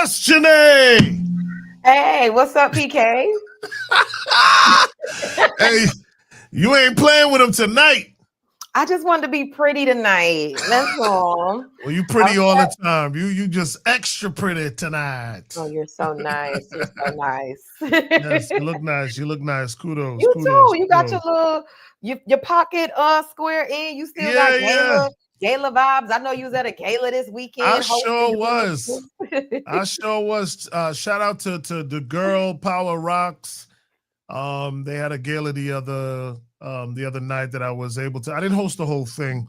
Yes, Janae. Hey, what's up, PK? Hey, you ain't playing with him tonight. I just wanted to be pretty tonight. That's all. Well, you pretty all the time. You just extra pretty tonight. Oh, you're so nice. You're so nice. Yes, you look nice. You look nice. Kudos. You kudos, too. You got your little your pocket square in. You still got gala vibes. I know you was at a gala this weekend. I sure was. I sure was. Shout out to the girl Power Rocks. They had a gala the other night that I was able to. I didn't host the whole thing,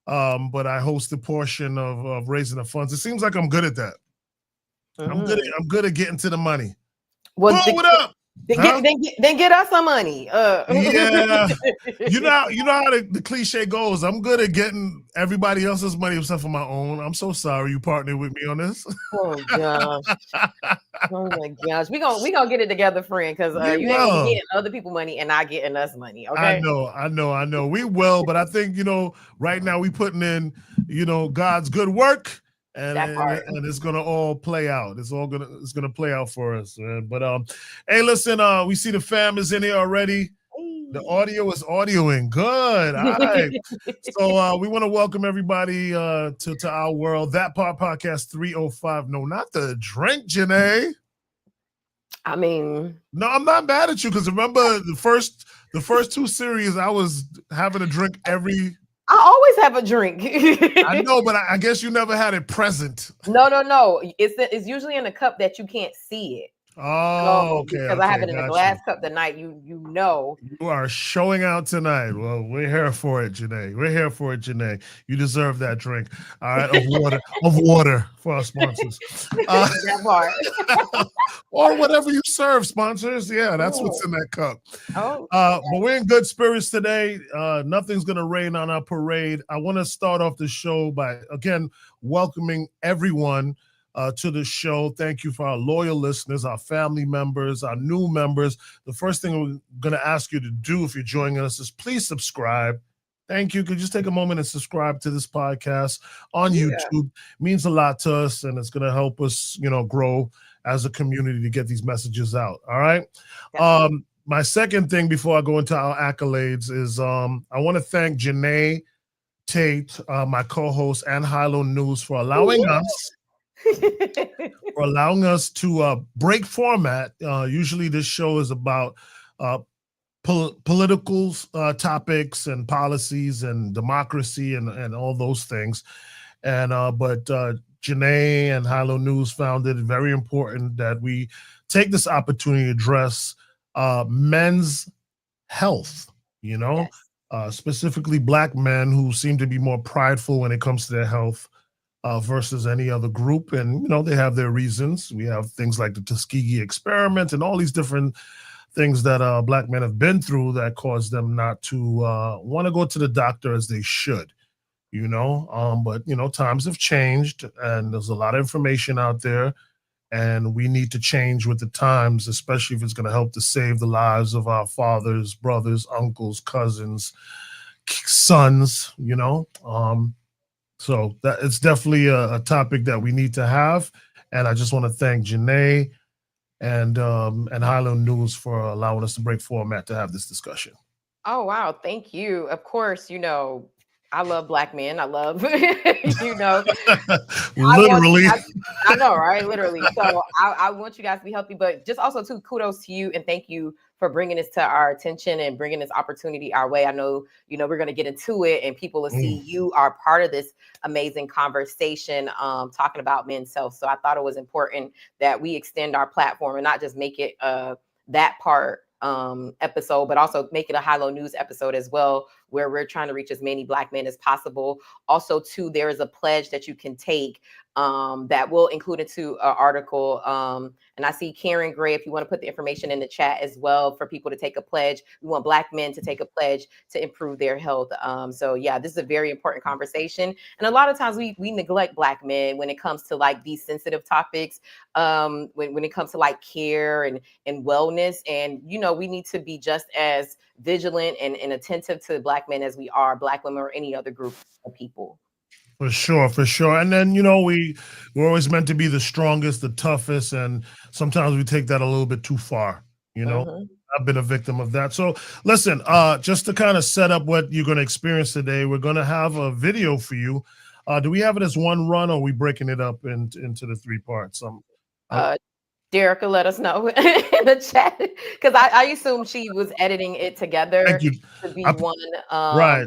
but I hosted a portion of raising the funds. It seems like I'm good at that. Mm-hmm. I'm good at getting to the money. Well, what up? Then get us some money. Yeah, you know how the cliche goes. I'm good at getting everybody else's money except for my own. I'm so sorry you partnered with me on this. Oh gosh, oh my gosh, we gonna get it together, friend, because you ain't getting other people money and not getting us money. Okay, I know. We will, but I think right now we putting in God's good work. And it's gonna all play out. It's gonna play out for us. Man. But hey, listen, we see the fam is in here already. The audio is audioing good. All right. So we want to welcome everybody to our world. That Part Podcast 305. No, not the drink, Janae. I mean, no, I'm not mad at you because remember the first two series, I was having a drink every. I always have a drink. I know, but I guess you never had it present. No. It's usually in a cup that you can't see it. Oh, okay. Because I have it in a glass cup tonight. You are showing out tonight. Well, we're here for it, Janae. We're here for it, Janae. You deserve that drink. All right, of water for our sponsors. That part. Or whatever you serve, sponsors. Yeah, that's what's in that cup. Oh. But we're in good spirits today. Nothing's gonna rain on our parade. I want to start off the show by again welcoming everyone to the show. Thank you for our loyal listeners, our family members, our new members. The first thing we're going to ask you to do if you're joining us is please subscribe. Thank you. Could you just take a moment and subscribe to this podcast on YouTube? It means a lot to us, and it's going to help us, grow as a community to get these messages out. All right. My second thing before I go into our accolades is I want to thank Janae, Tate, my co-host, and Hilo News for allowing us to break format. Usually this show is about political topics and policies and democracy and all those things. But Janae and Hilo News found it very important that we take this opportunity to address men's health, specifically Black men who seem to be more prideful when it comes to their health. Versus any other group. And, they have their reasons. We have things like the Tuskegee experiment and all these different things that Black men have been through that cause them not to want to go to the doctor as they should, But, times have changed and there's a lot of information out there and we need to change with the times, especially if it's going to help to save the lives of our fathers, brothers, uncles, cousins, sons, So that it's definitely a topic that we need to have, and I just want to thank Janae and Hilo News for allowing us to break format to have this discussion. Oh wow, thank you. Of course, I love Black men. I love, literally. I know, right? Literally. So I want you guys to be healthy, but just also too, kudos to you and thank you for bringing this to our attention and bringing this opportunity our way. I know, we're going to get into it and people will see you are part of this amazing conversation talking about men's health. So I thought it was important that we extend our platform and not just make it that part episode, but also make it a Hilo News episode as well, where we're trying to reach as many Black men as possible. Also, too, there is a pledge that you can take that will include into an article. And I see Karen Gray, if you want to put the information in the chat as well for people to take a pledge. We want Black men to take a pledge to improve their health. So yeah, this is a very important conversation. And a lot of times we neglect Black men when it comes to like these sensitive topics, when it comes to like care and wellness. And, we need to be just as vigilant and attentive to Black men as we are Black women or any other group of people. For sure, for sure. And then, you know, we're always meant to be the strongest, the toughest, and sometimes we take that a little bit too far, you know. Mhm. I've been a victim of that. So listen, just to kind of set up what you're going to experience today, we're going to have a video for you. Do we have it as one run, or are we breaking it up into the three parts? Uh, Uh, Derica, let us know in the chat because I assume she was editing it thank together you. to be I, one. right.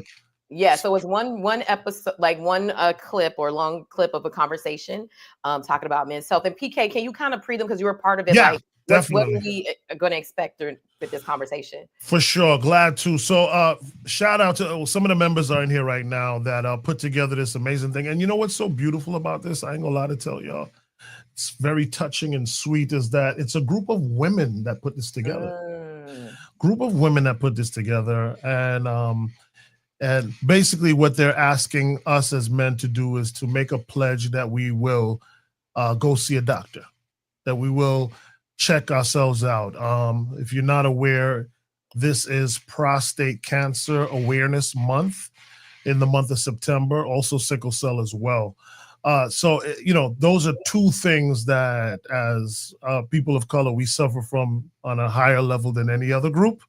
Yeah, so it's one episode, like one clip or long clip of a conversation talking about men's health. And PK, can you kind of pre them because you were part of it? Yeah, Like, what are definitely. we going to expect with this conversation? For sure, glad to. So, shout out to some of the members are in here right now that put together this amazing thing. And you know what's so beautiful about this? I ain't gonna lie to tell y'all. It's very touching and sweet. Is that it's a group of women that put this together. Group of women that put this together, and basically what they're asking us as men to do is to make a pledge that we will go see a doctor, that we will check ourselves out. If you're not aware, this is Prostate Cancer Awareness Month in the month of September, also sickle cell as well. So, you know, those are two things that as people of color, we suffer from on a higher level than any other group.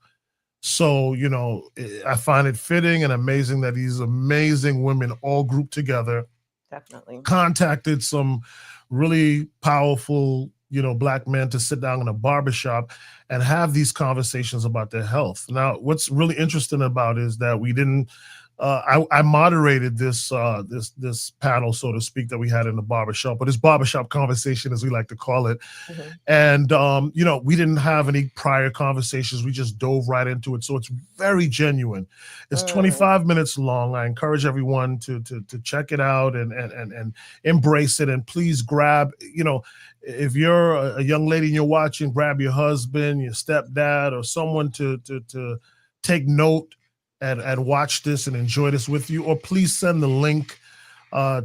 So, you know, I find it fitting and amazing that these amazing women all grouped together, Definitely contacted some really powerful, you know, Black men to sit down in a barbershop and have these conversations about their health. Now, what's really interesting about it is that we didn't I moderated this this panel, so to speak, that we had in the barbershop, but this barbershop conversation, as we like to call it. Mm-hmm. And you know, we didn't have any prior conversations. We just dove right into it. So it's very genuine. It's 25 minutes long. I encourage everyone to check it out and embrace it. And please grab, you know, if you're a young lady and you're watching, grab your husband, your stepdad, or someone to take note and watch this and enjoy this with you, or please send the link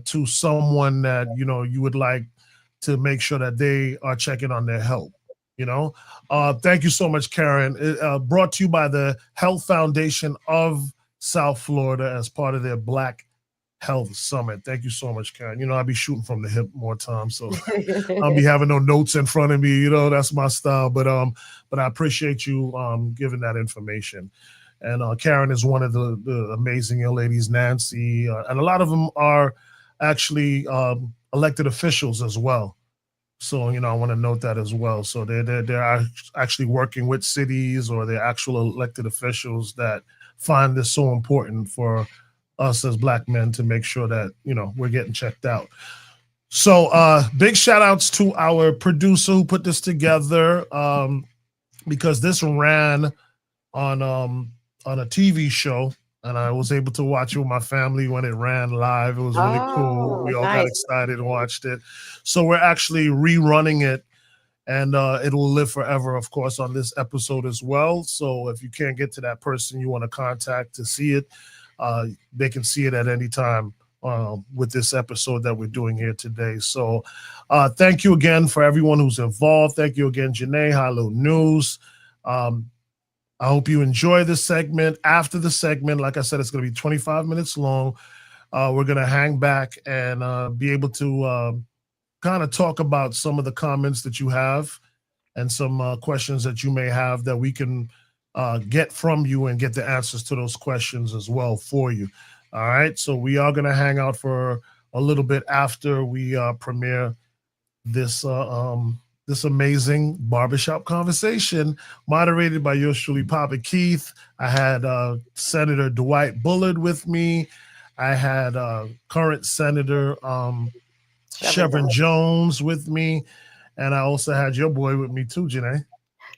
to someone that you know you would like to make sure that they are checking on their health. You know, thank you so much, Karen. Brought to you by the Health Foundation of South Florida as part of their Black Health Summit. Thank you so much, Karen. You know, I'll be shooting from the hip more times, so I'll be having no notes in front of me. You know, that's my style. But I appreciate you giving that information. And Karen is one of the amazing young ladies, Nancy, and a lot of them are actually elected officials as well. So, you know, I want to note that as well. So they're actually working with cities or they're actual elected officials that find this so important for us as Black men to make sure that, you know, we're getting checked out. So big shout outs to our producer who put this together because this ran on a TV show, and I was able to watch it with my family when it ran live. It was really cool. We all got excited and watched it. So we're actually rerunning it, and it will live forever, of course, on this episode as well. So if you can't get to that person you want to contact to see it, they can see it at any time with this episode that we're doing here today. So thank you again for everyone who's involved. Thank you again, Janae, Hello News. I hope you enjoy this segment. After the segment, like I said, it's going to be 25 minutes long. We're going to hang back and be able to kind of talk about some of the comments that you have and some questions that you may have that we can get from you and get the answers to those questions as well for you. All right. So we are going to hang out for a little bit after we premiere this this amazing barbershop conversation moderated by yours truly, Papa Keith. I had Senator Dwight Bullard with me. I had current Senator Shevrin Jones with me. And I also had your boy with me too, Janae.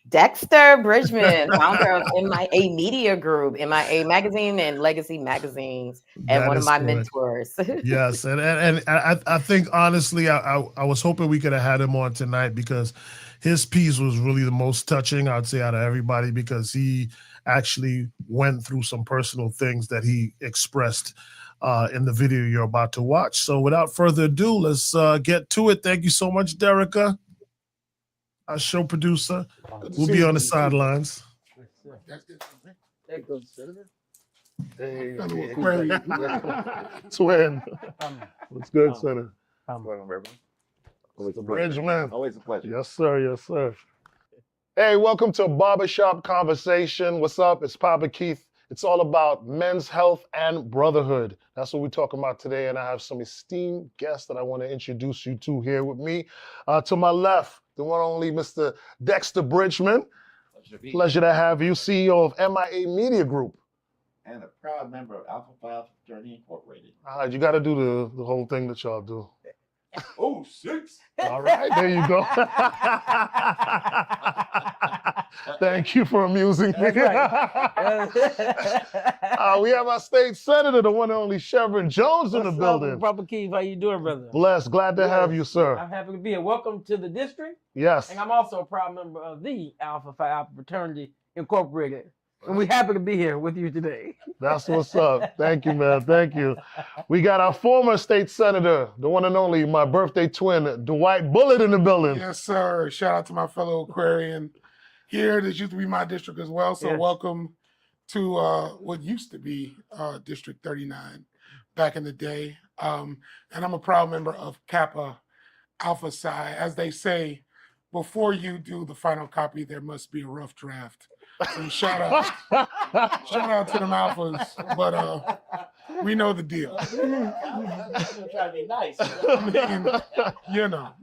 Dexter Bridgeman, founder of MIA Media Group, MIA Magazine and Legacy Magazines, and one of my mentors. Yes, and I think honestly, I was hoping we could have had him on tonight because his piece was really the most touching, I'd say, out of everybody, because he actually went through some personal things that he expressed in the video you're about to watch. So without further ado, let's get to it. Thank you so much, Derica, our show producer. We'll be on the sidelines. There goes Senator. Hey, Aquarius. twin. What's good, What's Senator? going on, everyone? Always a Mr. pleasure. Bridgeman. Always a pleasure. Yes, sir. Yes, sir. Hey, welcome to Barbershop Conversation. What's up? It's Papa Keith. It's all about men's health and brotherhood. That's what we're talking about today. And I have some esteemed guests that I want to introduce you to here with me. To my left, the one and only Mr. Dexter Bridgeman. Pleasure to have you, CEO of MIA Media Group. And a proud member of Alpha Phi Fraternity Incorporated. All right, you got to do the whole thing that y'all do. Oh, 6. All right, there you go. Thank you for amusing me. We have our state senator, the one and only Shevrin Jones in the building. Brother Keith, how you doing, brother? Blessed, glad to have you, sir. I'm happy to be here. Welcome to the district. Yes. And I'm also a proud member of the Alpha Phi Alpha Fraternity Incorporated. And we're happy to be here with you today. That's what's up. Thank you, man. Thank you. We got our former state senator, the one and only, my birthday twin, Dwight Bullard in the building. Yes, sir. Shout out to my fellow Aquarian here. This used to be my district as well. So Yes. welcome to what used to be District 39 back in the day. And I'm a proud member of Kappa Alpha Psi. As they say, before you do the final copy, there must be a rough draft. So shout out to them alphas, but we know the deal. I'm trying to be nice. I mean, you know.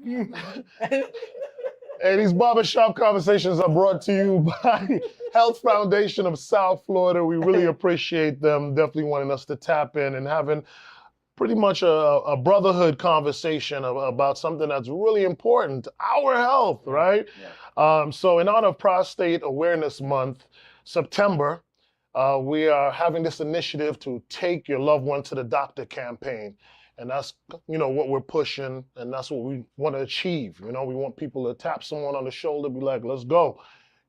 Hey, these barbershop conversations are brought to you by Health Foundation of South Florida. We really appreciate them definitely wanting us to tap in and having pretty much a brotherhood conversation about something that's really important, our health, right? Yeah. So in honor of Prostate Awareness Month, September, we are having this initiative to Take Your Loved One to the Doctor campaign. And that's, what we're pushing, and that's what we want to achieve. We want people to tap someone on the shoulder, be like, let's go.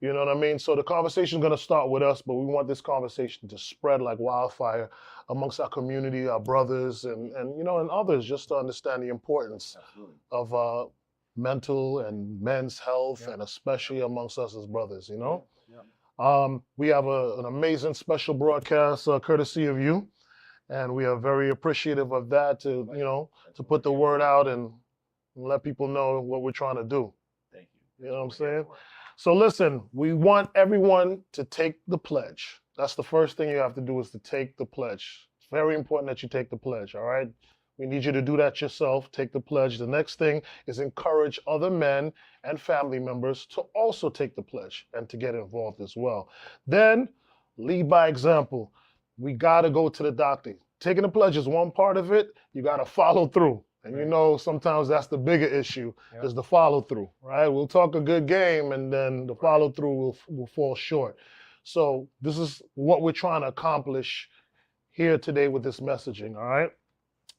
You know what I mean? So the conversation is going to start with us, but we want this conversation to spread like wildfire amongst our community, our brothers, and others, just to understand the importance Absolutely. of mental and men's health, and especially amongst us as brothers, Yeah. We have an amazing special broadcast courtesy of you, and we are very appreciative of that to put the word out and let people know what we're trying to do. Thank you. You know what I'm saying? So listen, we want everyone to take the pledge. That's the first thing you have to do, is to take the pledge. It's very important that you take the pledge, all right? We need you to do that yourself, take the pledge. The next thing is encourage other men and family members to also take the pledge and to get involved as well. Then lead by example. We gotta go to the doctor. Taking the pledge is one part of it. You gotta follow through. And sometimes that's the bigger issue, is the follow through, right? We'll talk a good game and then the follow through will fall short. So this is what we're trying to accomplish here today with this messaging, all right?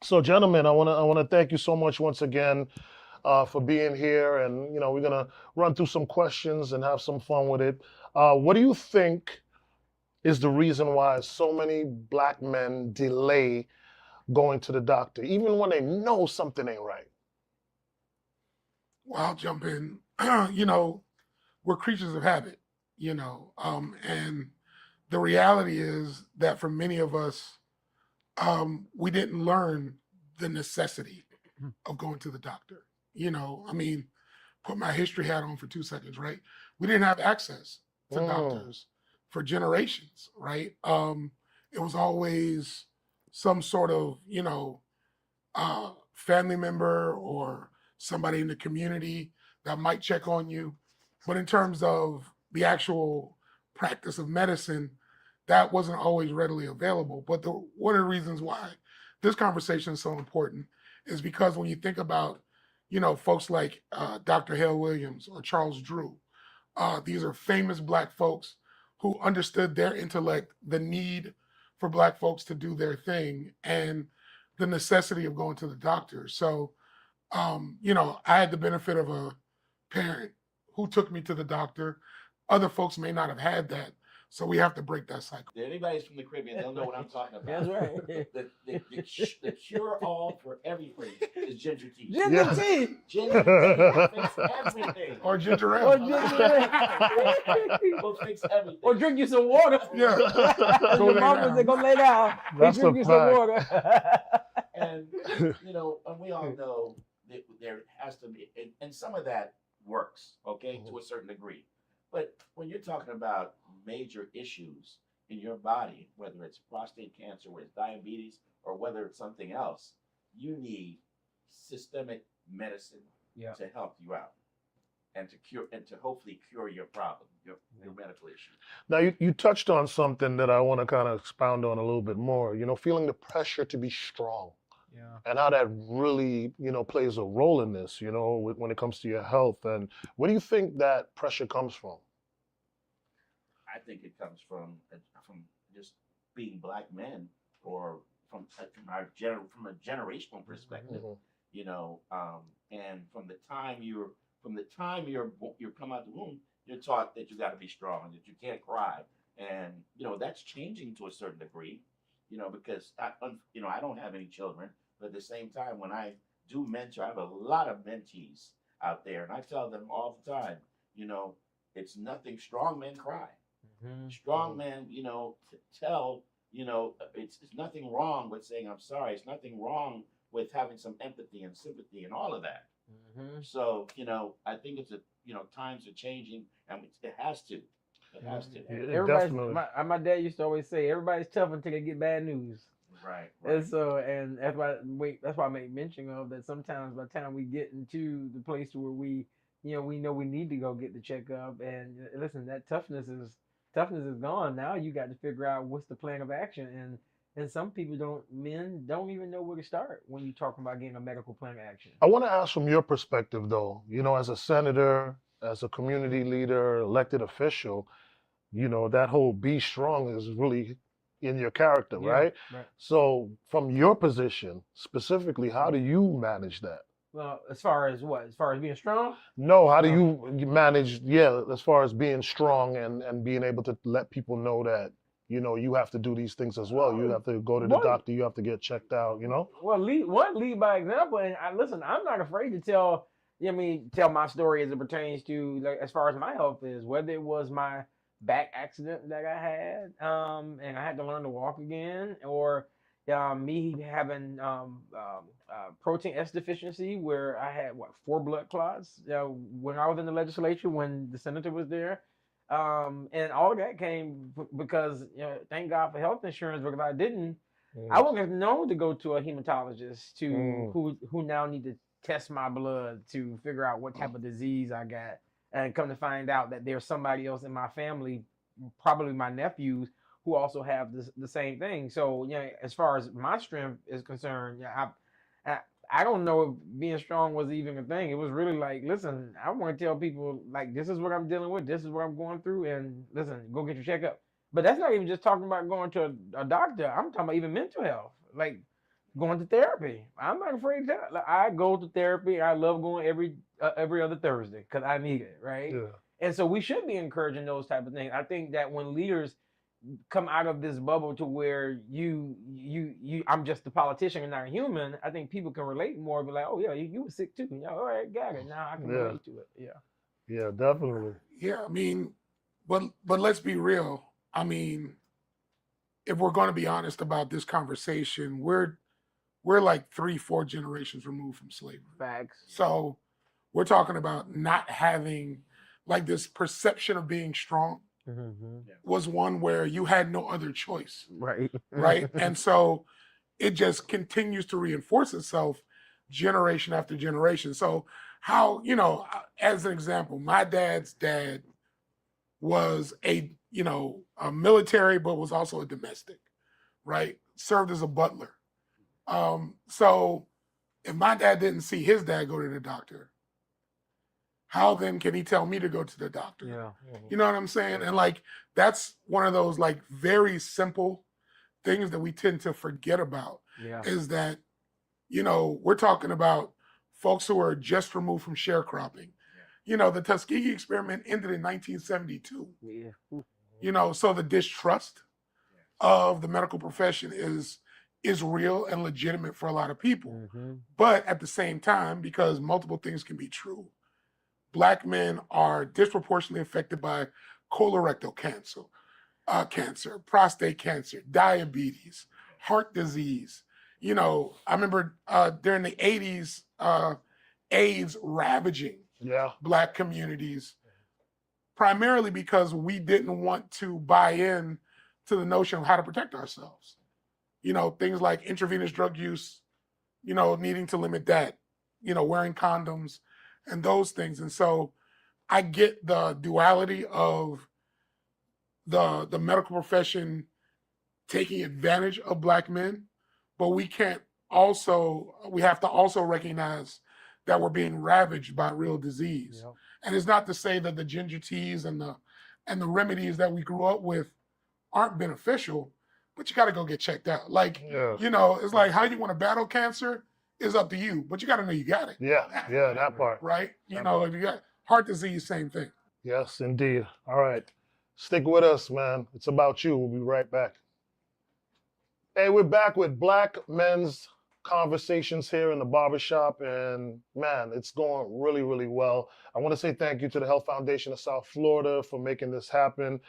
So gentlemen, I wanna thank you so much once again for being here, and we're gonna run through some questions and have some fun with it. What do you think is the reason why so many Black men delay going to the doctor, even when they know something ain't right? Well, I'll jump in. We're creatures of habit, and the reality is that for many of us, we didn't learn the necessity of going to the doctor. Put my history hat on for 2 seconds, right? We didn't have access to doctors for generations, right? It was always some sort of, family member or somebody in the community that might check on you. But in terms of the actual practice of medicine, that wasn't always readily available. But one of the reasons why this conversation is so important is because when you think about, folks like Dr. Hale Williams or Charles Drew, these are famous Black folks who understood their intellect, the need for Black folks to do their thing, and the necessity of going to the doctor. So, I had the benefit of a parent who took me to the doctor. Other folks may not have had that, So we have to break that cycle. If anybody's from the Caribbean, they'll know what I'm talking about. That's right. The cure-all for everything is ginger tea. Ginger tea. Ginger tea will fix everything. Or ginger Or ale. ginger Will fix everything. Or drink you some water. Yeah. Go Your lay mama down. said, go lay down. That's Drink a you some fact. water. And and we all know that there has to be, and some of that works, okay, to a certain degree. But when you're talking about major issues in your body, whether it's prostate cancer, whether it's diabetes, or whether it's something else, you need systemic medicine to help you out and to cure and to hopefully cure your problem, your medical issue. Now, you touched on something that I want to kind of expound on a little bit more, feeling the pressure to be strong. And how that really, plays a role in this, when it comes to your health. And where do you think that pressure comes from? I think it comes from just being Black men, or from a generational perspective, and from the time you come out the womb, you're taught that you got to be strong, that you can't cry, and that's changing to a certain degree, because I don't have any children, but at the same time, when I do mentor, I have a lot of mentees out there, and I tell them all the time, it's nothing. Strong men cry. Strong men, tell, it's nothing wrong with saying I'm sorry. It's nothing wrong with having some empathy and sympathy and all of that. So, I think it's times are changing, and it has to. It has to. Everybody's, my dad used to always say, everybody's tough until they get bad news. Right. And so, and that's why I make mention of that. Sometimes by the time we get into the place where we know we need to go get the checkup, and listen, that toughness is gone. Now you got to figure out what's the plan of action, and some men don't even know where to start when you're talking about getting a medical plan of action. I want to ask from your perspective, though, as a senator, as a community leader, elected official, that whole be strong is really in your character, right? So from your position specifically, how do you manage that? Well, as far as what? As far as being strong? No, how do you manage, as far as being strong and being able to let people know that, you have to do these things as well. You have to go to the doctor, you have to get checked out, Well, lead by example. And listen, I'm not afraid to tell my story as it pertains to, like, as far as my health is, whether it was my back accident that I had, and I had to learn to walk again, or me having protein S deficiency, where I had 4 blood clots when I was in the legislature, when the senator was there, and all of that came because thank God for health insurance, because I didn't, I wouldn't have known to go to a hematologist who now need to test my blood to figure out what type of disease I got, and come to find out that there's somebody else in my family, probably my nephews, who also have the same thing. So, as far as my strength is concerned, I don't know if being strong was even a thing. It was really like, listen, I want to tell people, like, this is what I'm dealing with, this is what I'm going through, and listen, go get your checkup. But that's not even just talking about going to a doctor. I'm talking about even mental health, like going to therapy. I'm not afraid to. I go to therapy. I love going every other Thursday because I need it, right? Yeah. And so we should be encouraging those type of things. I think that when leaders come out of this bubble to where I'm just a politician and not a human, I think people can relate more. Be like, oh yeah, you were sick too. All right, got it. Now I can relate to it. Yeah. Yeah, definitely. Yeah, but let's be real. If we're going to be honest about this conversation, we're like 3-4 generations removed from slavery. Facts. So we're talking about not having, like, this perception of being strong was one where you had no other choice. Right. Right. And so it just continues to reinforce itself generation after generation. So how, as an example, my dad's dad was a military, but was also a domestic, right? Served as a butler. So if my dad didn't see his dad go to the doctor, how then can he tell me to go to the doctor? Yeah. You know what I'm saying? And like, that's one of those like very simple things that we tend to forget about. Yeah. Is that, we're talking about folks who are just removed from sharecropping. The Tuskegee experiment ended in 1972. Yeah. You know, so the distrust of the medical profession is real and legitimate for a lot of people. But at the same time, because multiple things can be true, Black men are disproportionately affected by colorectal cancer, prostate cancer, diabetes, heart disease. You know, I remember during the 80s, AIDS ravaging Black communities, primarily because we didn't want to buy in to the notion of how to protect ourselves. You know, things like intravenous drug use, you know, needing to limit that, you know, wearing condoms and those things. And so I get the duality of the medical profession taking advantage of Black men, but we have to also recognize that we're being ravaged by real disease. And it's not to say that the ginger teas and the remedies that we grew up with aren't beneficial, but you got to go get checked out. Like, you know, it's like how you want to battle cancer is up to you, but you got to know you got it. Yeah, that part. Right? You know, if you got heart disease, same thing. Yes, indeed. All right. Stick with us, man. It's about you. We'll be right back. Hey, we're back with Black Men's Conversations here in the barbershop, and man, it's going really, really well. I want to say thank you to the Health Foundation of South Florida for making this happen.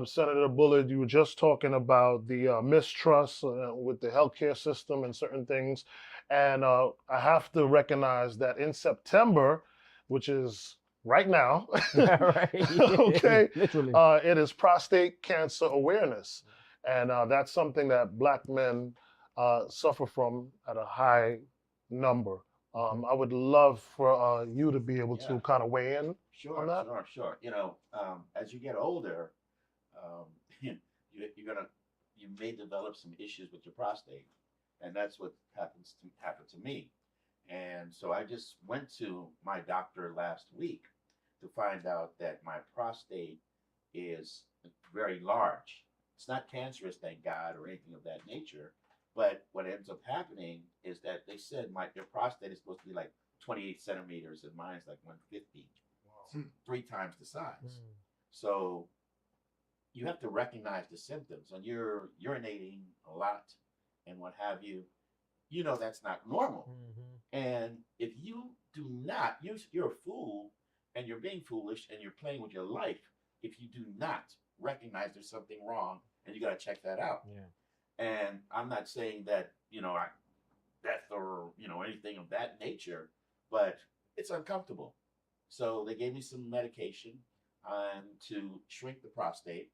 Senator Bullard, you were just talking about the mistrust with the healthcare system and certain things. And I have to recognize that in September, which is right now, okay, literally, it is Prostate Cancer Awareness. And that's something that Black men suffer from at a high number. I would love for you to be able to kind of weigh in on that. Sure. You know, as you get older, you may develop some issues with your prostate, and that's what happened to me. And so I just went to my doctor last week to find out that my prostate is very large. It's not cancerous, thank God, or anything of that nature. But what ends up happening is that they said your prostate is supposed to be like 28 centimeters, and mine's like 150, 3 times the size. So you have to recognize the symptoms. When you're urinating a lot and what have you, you know that's not normal. And if you do not, you're a fool, and you're being foolish, and you're playing with your life if you do not recognize there's something wrong, and you got to check that out. And I'm not saying that, you know, death or, you know, anything of that nature, but it's uncomfortable. So they gave me some medication to shrink the prostate.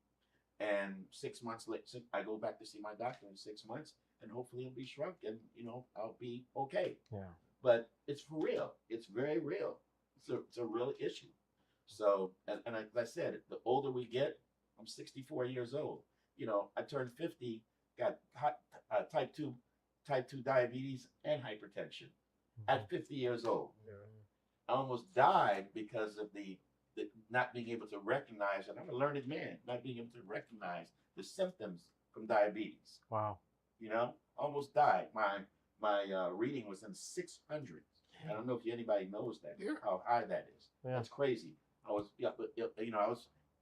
And 6 months later, I go back to see my doctor in 6 months, and hopefully it'll be shrunk, and, you know, I'll be okay. But it's for real. It's very real. It's a real issue. So, and like I said, the older we get, I'm 64 years old. You know, I turned 50, got type 2 diabetes and hypertension at 50 years old. I almost died because of the not being able to recognize, and I'm a learned man, not being able to recognize the symptoms from diabetes. Wow. You know, almost died. My reading was in 600. I don't know if anybody knows that, how high that is. That's crazy. I was, you know,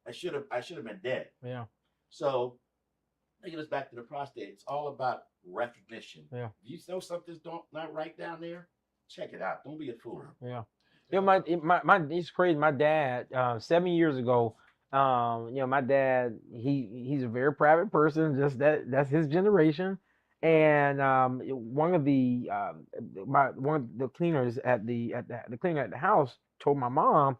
I should have been dead. So, taking us back to the prostate, it's all about recognition. If you know something's not right down there, check it out. Don't be a fool. You know, it's crazy. My dad, 7 years ago, you know, my dad, he's a very private person. Just that's his generation. And one of the cleaners at the cleaner at the house told my mom,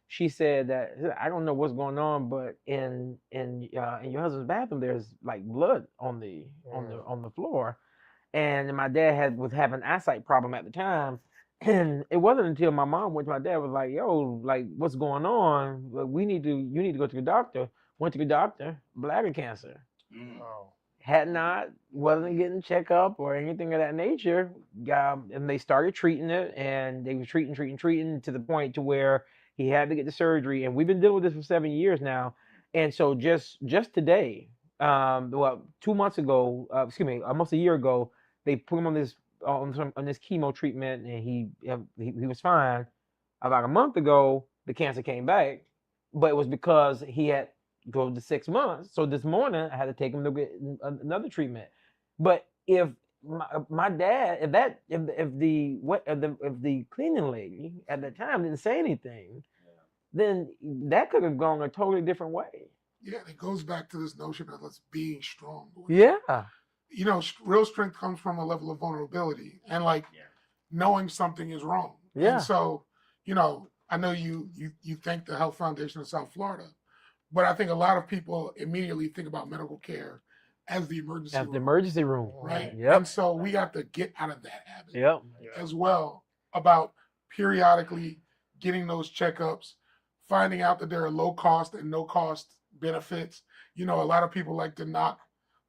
she said that, I don't know what's going on, but in your husband's bathroom there's like blood on the floor. And my dad was having an eyesight problem at the time. And it wasn't until my mom went to my dad was like, yo, like, what's going on? You need to go to the doctor. Went to the doctor, bladder cancer. Wasn't getting checkup or anything of that nature. And they started treating it, and they were treating to the point to where he had to get the surgery. And we've been dealing with this for 7 years now. And so just today, 2 months ago, almost a year ago, they put him on this chemo treatment, and he was fine. About a month ago, the cancer came back, but it was because he had go to 6 months. So this morning I had to take him to get another treatment. But if my dad, if the cleaning lady at the time didn't say anything, then that could have gone a totally different way. Yeah, it goes back to this notion of us being strong. Yeah. You know, real strength comes from a level of vulnerability and like knowing something is wrong. Yeah. And so, you know, I know you thank the Health Foundation of South Florida, but I think a lot of people immediately think about medical care as the emergency room. The emergency room. Right. Yep. And so we have to get out of that habit Yep. as well about periodically getting those checkups, finding out that there are low cost and no cost benefits. You know, a lot of people like to knock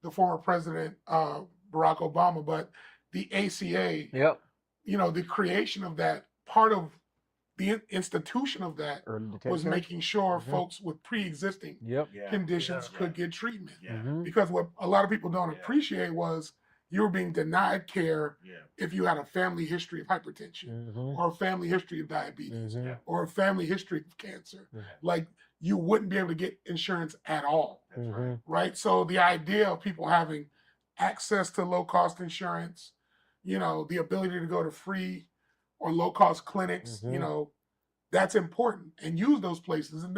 the former president, Barack Obama, but the ACA, Yep. you know, the creation of that, part of the institution of that Early was detection. making sure Mhm. folks with pre-existing Yep. conditions could get treatment. Mhm. Because what a lot of people don't appreciate was you were being denied care if you had a family history of hypertension Mhm. or a family history of diabetes Mhm. or a family history of cancer. Mhm. Like you wouldn't be able to get insurance at all, Mhm. right? So the idea of people having access to low cost insurance, you know, the ability to go to free or low cost clinics, you Mhm. know, that's important, and use those places. And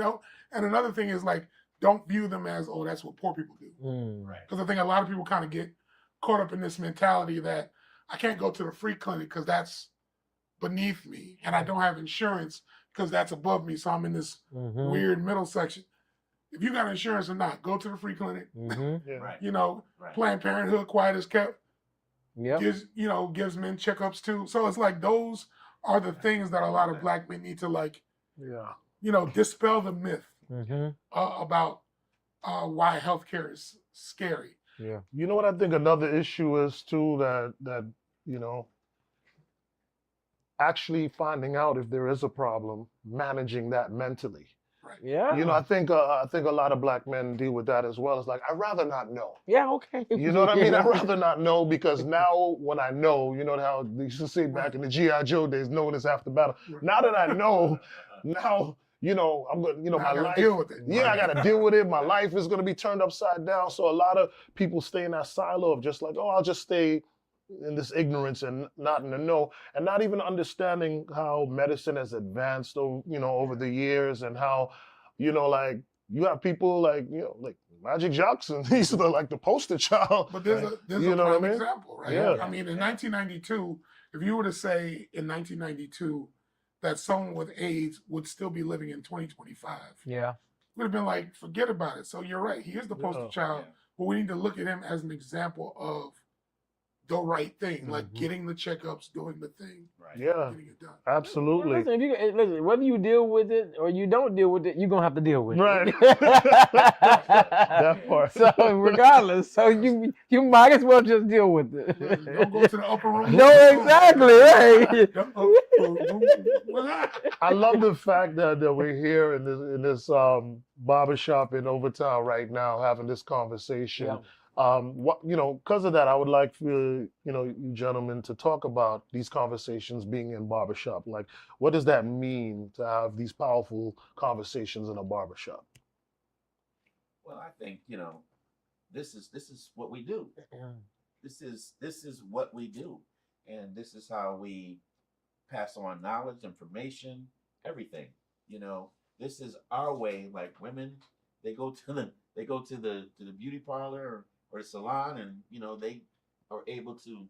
another thing is like, don't view them as, oh, that's what poor people do. Mm. Because I think a lot of people kind of get caught up in this mentality that I can't go to the free clinic because that's beneath me, and I don't have insurance because that's above me. So I'm in this Mhm. weird middle section. If you got insurance or not, go to the free clinic. Mhm. Right. You know, Right. Planned Parenthood, quiet as kept, Yep. gives men checkups too. So it's like those are the things that a lot of black men need to like, Yeah. you know, dispel the myth Mhm. about why healthcare is scary. Yeah. You know what I think another issue is too, that you know, actually finding out if there is a problem, managing that mentally. Yeah. You know, I think a lot of black men deal with that as well. It's like, I'd rather not know. Yeah. Okay. You know what I mean? I'd rather not know, because now when I know, you know how they used to say back in the G.I. Joe days, knowing is half the battle. Now that I know, now, you know, I'm going to, you know, Now my I gotta life. deal with it. Yeah, I got to deal with it. My life is going to be turned upside down. So a lot of people stay in that silo of just like, oh, I'll just stay in this ignorance and not in the know, and not even understanding how medicine has advanced over, you know, over the years, and how, you know, like you have people like, you know, like Magic Johnson, he's like the poster child. But there's You a know what I prime mean? example, right? Yeah. I mean, in 1992, if you were to say in 1992 that someone with AIDS would still be living in 2025, Yeah. would have been like, forget about it. So you're right. He is the poster child, Yeah. but we need to look at him as an example of the right thing, like Mhm. getting the checkups, doing the thing, Right. Yeah, getting it done. absolutely. Listen, listen, whether you deal with it or you don't deal with it, you're gonna have to deal with Right. it. That part. So regardless, so you might as well just deal with it. Don't go to the upper room. No, exactly, right. I love the fact that we're here in this barbershop in Overtown right now having this conversation. Yeah. What, you know, because of that, I would like for, you know, you gentlemen to talk about these conversations being in barbershop. Like, what does that mean to have these powerful conversations in a barbershop? Well, I think, you know, this is what we do. This is what we do, and this is how we pass on knowledge, information, everything. You know, this is our way. Like women, they go to the beauty parlor or the salon, and you know they are able to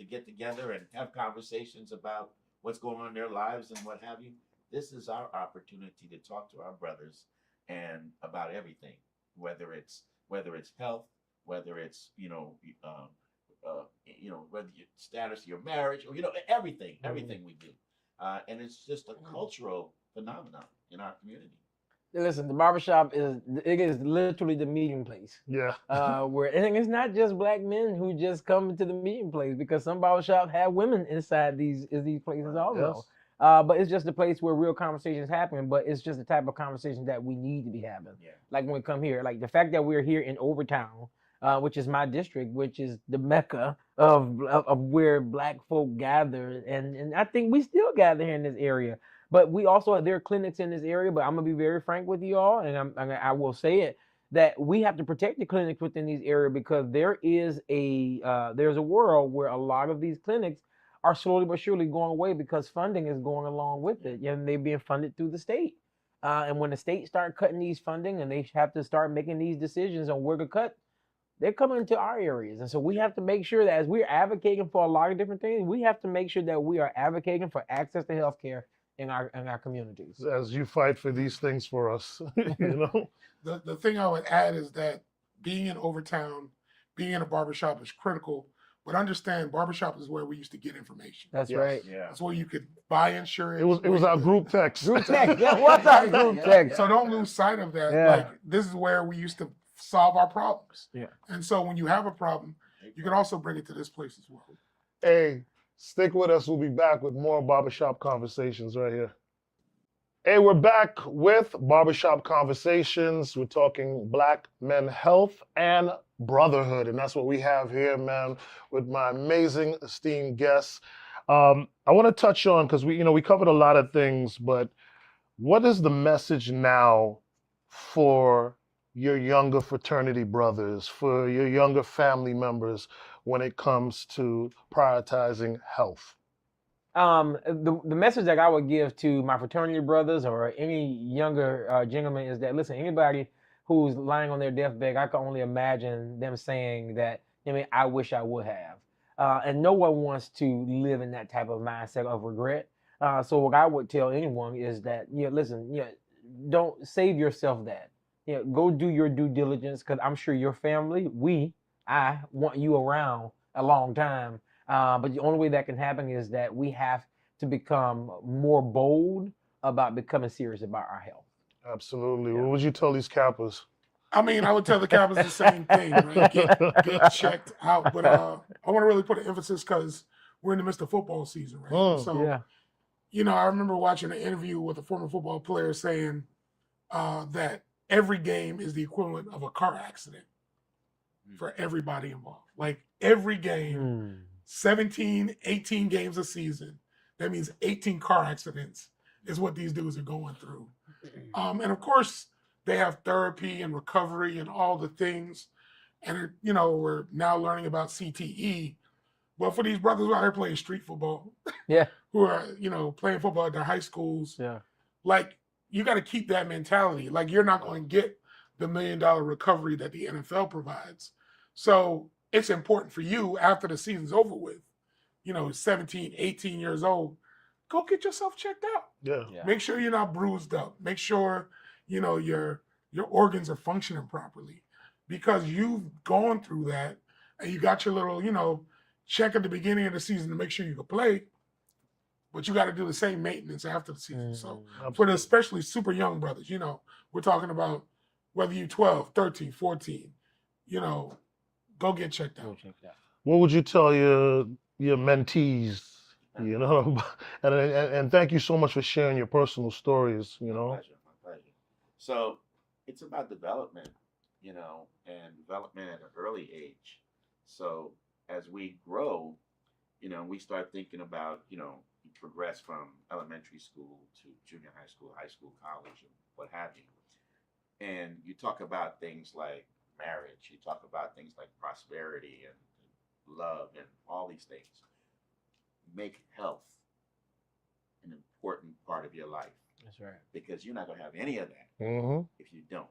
get together and have conversations about what's going on in their lives and what have you. This is our opportunity to talk to our brothers and about everything, whether it's health, whether it's whether your status of your marriage, or everything we do, and it's just a cultural phenomenon in our community. Listen, the barbershop is literally the meeting place. Yeah. And it's not just black men who just come into the meeting place, because some barbershops have women inside these places also. Yes. But it's just a place where real conversations happen, but it's just the type of conversation that we need to be having. Yeah. Like when we come here, like the fact that we're here in Overtown, which is my district, which is the mecca of where black folk gather, and I think we still gather here in this area. But we also there are clinics in this area. But I'm gonna be very frank with you all, and I will say it that we have to protect the clinics within these areas because there is there's a world where a lot of these clinics are slowly but surely going away because funding is going along with it, and they're being funded through the state. And when the state start cutting these funding and they have to start making these decisions on where to cut, they're coming into our areas. And so we have to make sure that as we're advocating for a lot of different things, we have to make sure that we are advocating for access to healthcare in our communities. As you fight for these things for us, you know. The thing I would add is that being in Overtown, being in a barbershop is critical. But understand, barbershop is where we used to get information. That's Yes. right. Yeah. That's where you could buy insurance. It was our group text. Group text. Yeah, what's our group text? So don't lose sight of that. Yeah. Like this is where we used to solve our problems. Yeah. And so when you have a problem, you can also bring it to this place as well. Hey, stick with us. We'll be back with more barbershop conversations right here. Hey, we're back with Barbershop Conversations. We're talking Black men health and brotherhood. And that's what we have here, man, with my amazing, esteemed guests. I want to touch on, because we covered a lot of things, but what is the message now for your younger fraternity brothers, for your younger family members when it comes to prioritizing health? The message that I would give to my fraternity brothers or any younger gentleman is that, listen, anybody who's lying on their deathbed, I can only imagine them saying that, I wish I would have. And no one wants to live in that type of mindset of regret. So what I would tell anyone is that, listen, don't save yourself that. Go do your due diligence, because I'm sure your family, I want you around a long time. But the only way that can happen is that we have to become more bold about becoming serious about our health. Absolutely. Yeah. What would you tell these cappers? I mean, I would tell the Kappas the same thing, right? Get checked out. But I want to really put an emphasis because we're in the midst of football season, right? Oh, So, yeah. I remember watching an interview with a former football player saying that every game is the equivalent of a car accident for everybody involved. Like every game, 17, 18 games a season, that means 18 car accidents is what these dudes are going through. And of course, they have therapy and recovery and all the things. And, we're now learning about CTE. But for these brothers who are out here playing street football, Yeah. who are, playing football at their high schools, Yeah. like, you got to keep that mentality. Like, you're not going to get the $1 million recovery that the NFL provides. So it's important for you after the season's over with, 17, 18 years old, go get yourself checked out. Yeah. Yeah. Make sure you're not bruised up. Make sure, your organs are functioning properly, because you've gone through that and you got your little, check at the beginning of the season to make sure you can play, but you got to do the same maintenance after the season. So for the especially super young brothers, we're talking about whether you're 12, 13, 14, go get checked out. What would you tell your mentees? And thank you so much for sharing your personal stories. My pleasure. So it's about development, and development at an early age. So as we grow, we start thinking about, you progress from elementary school to junior high school, college, and what have you. And you talk about things like marriage, you talk about things like prosperity and love and all these things. Make health an important part of your life. That's right. Because you're not going to have any of that if you don't.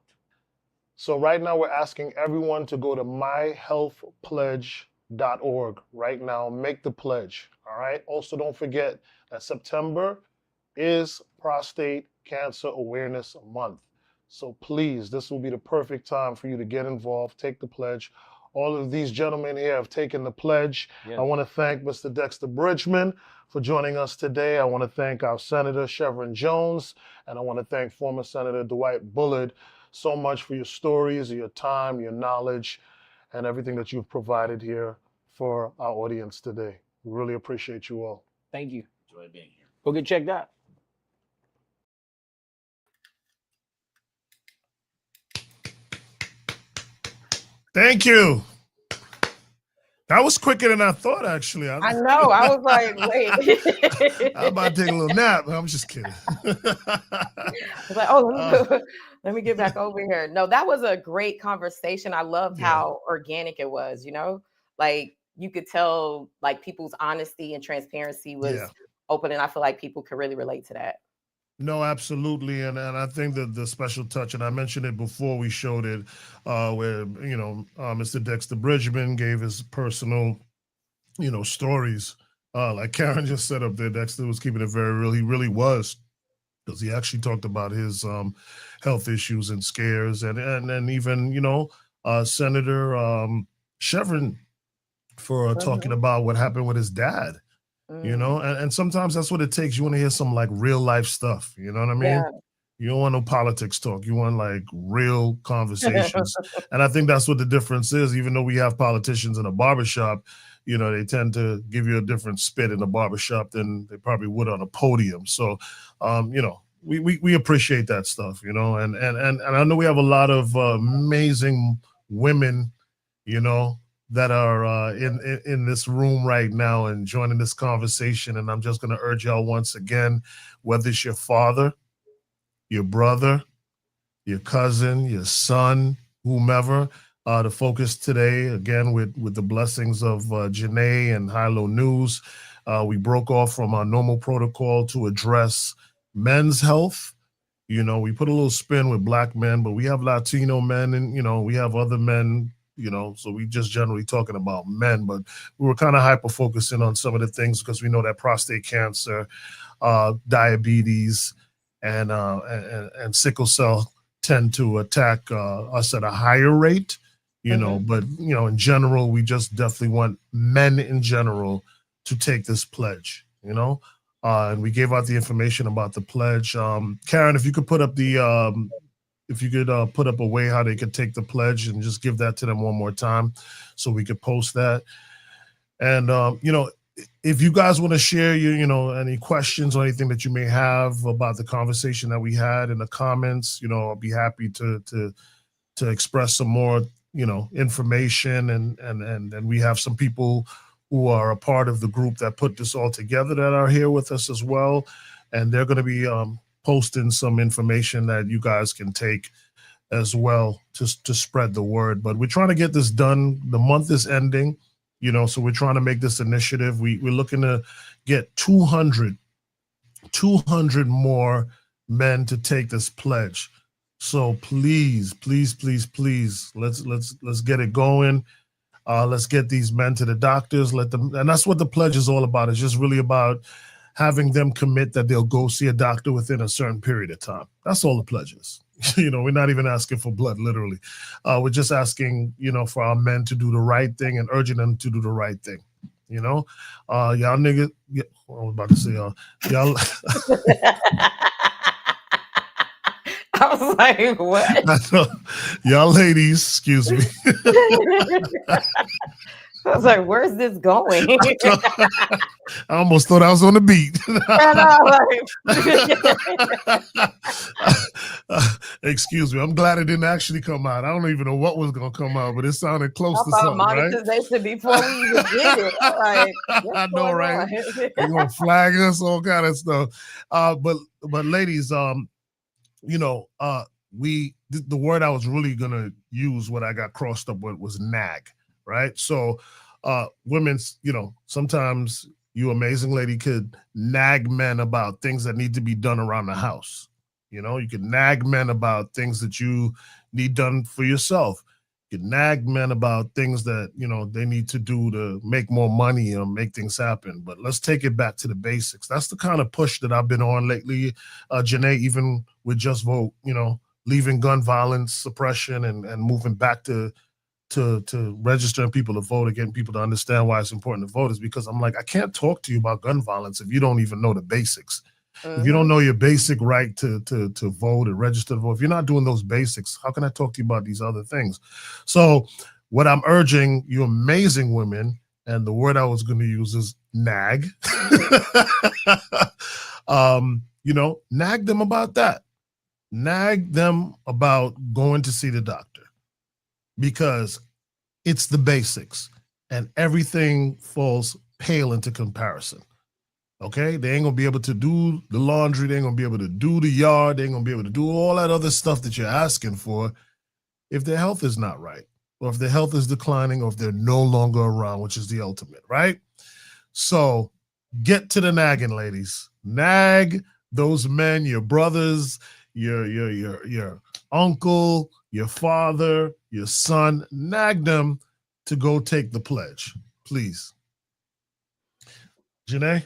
So right now we're asking everyone to go to myhealthpledge.org right now. Make the pledge. All right. Also, don't forget that September is Prostate Cancer Awareness Month. So please, this will be the perfect time for you to get involved. Take the pledge. All of these gentlemen here have taken the pledge. Yes. I want to thank Mr. Dexter Bridgeman for joining us today. I want to thank our Senator Shevrin Jones, and I want to thank former Senator Dwight Bullard so much for your stories, your time, your knowledge, and everything that you've provided here for our audience today. We really appreciate you all. Thank you. Enjoy being here. Go get checked out. Thank you. That was quicker than I thought, actually. I know. I was like, wait. I'm about to take a little nap. I'm just kidding. I was like, oh, let me get back over here. No, that was a great conversation. I loved how organic it was, like you could tell like people's honesty and transparency was open. And I feel like people could really relate to that. No, absolutely. And I think that the special touch, and I mentioned it before we showed it, where, Mr. Dexter Bridgeman gave his personal, stories. Like Karen just said up there, Dexter was keeping it very real. He really was, because he actually talked about his health issues and scares, and even, Senator Shevrin for talking about what happened with his dad. And sometimes that's what it takes. You want to hear some like real life stuff. You know what I mean? Yeah. You don't want no politics talk. You want like real conversations. And I think that's what the difference is. Even though we have politicians in a barbershop, they tend to give you a different spit in a barbershop than they probably would on a podium. So, we appreciate that stuff, and I know we have a lot of amazing women, that are in this room right now and joining this conversation. And I'm just going to urge y'all once again, whether it's your father, your brother, your cousin, your son, whomever, to focus today, again, with the blessings of Janae and High-Low News. We broke off from our normal protocol to address men's health. We put a little spin with Black men, but we have Latino men and, we have other men, so we just generally talking about men, but we were kind of hyper-focusing on some of the things because we know that prostate cancer, diabetes, and sickle cell tend to attack us at a higher rate, but, in general, we just definitely want men in general to take this pledge, and we gave out the information about the pledge. Karen, if you could put up put up a way how they could take the pledge and just give that to them one more time so we could post that. And, if you guys want to share any questions or anything that you may have about the conversation that we had in the comments, I'll be happy to express some more, information. And we have some people who are a part of the group that put this all together that are here with us as well. And they're going to be, posting some information that you guys can take as well to spread the word. But we're trying to get this done. The month is ending, so we're trying to make this initiative. We're looking to get 200 more men to take this pledge. So please, let's get it going. Let's get these men to the doctors, and that's what the pledge is all about. It's just really about having them commit that they'll go see a doctor within a certain period of time. That's all the pledge is. We're not even asking for blood, literally. We're just asking, for our men to do the right thing and urging them to do the right thing. Y'all niggas, I was about to say, y'all. I was like, what? Y'all ladies, excuse me. I was like, where's this going? I almost thought I was on the beat. Excuse me. I'm glad it didn't actually come out. I don't even know what was going to come out, but it sounded close to something, right? Monetization before we even did it. Like, I know, right? They're going to flag us, all kind of stuff. But ladies, the word I was really going to use, what I got crossed up with, was nag. Right. So women, sometimes you amazing lady could nag men about things that need to be done around the house. You could nag men about things that you need done for yourself. You could nag men about things that, they need to do to make more money or make things happen. But let's take it back to the basics. That's the kind of push that I've been on lately. Janae, even with Just Vote, leaving gun violence suppression and moving back to registering people to vote and getting people to understand why it's important to vote, is because I'm like, I can't talk to you about gun violence if you don't even know the basics. If you don't know your basic right to vote and register to vote, if you're not doing those basics, how can I talk to you about these other things? So what I'm urging you amazing women, and the word I was going to use is nag, nag them about that. Nag them about going to see the doctor, because it's the basics. and everything falls pale into comparison. Okay, they ain't gonna be able to do the laundry, they ain't gonna be able to do the yard, they ain't gonna be able to do all that other stuff that you're asking for if their health is not right, or if their health is declining, or if they're no longer around, which is the ultimate, right? So get to the nagging, ladies. Nag those men, your brothers, your uncle, your father, your son. Nag them to go take the pledge, please. Janae?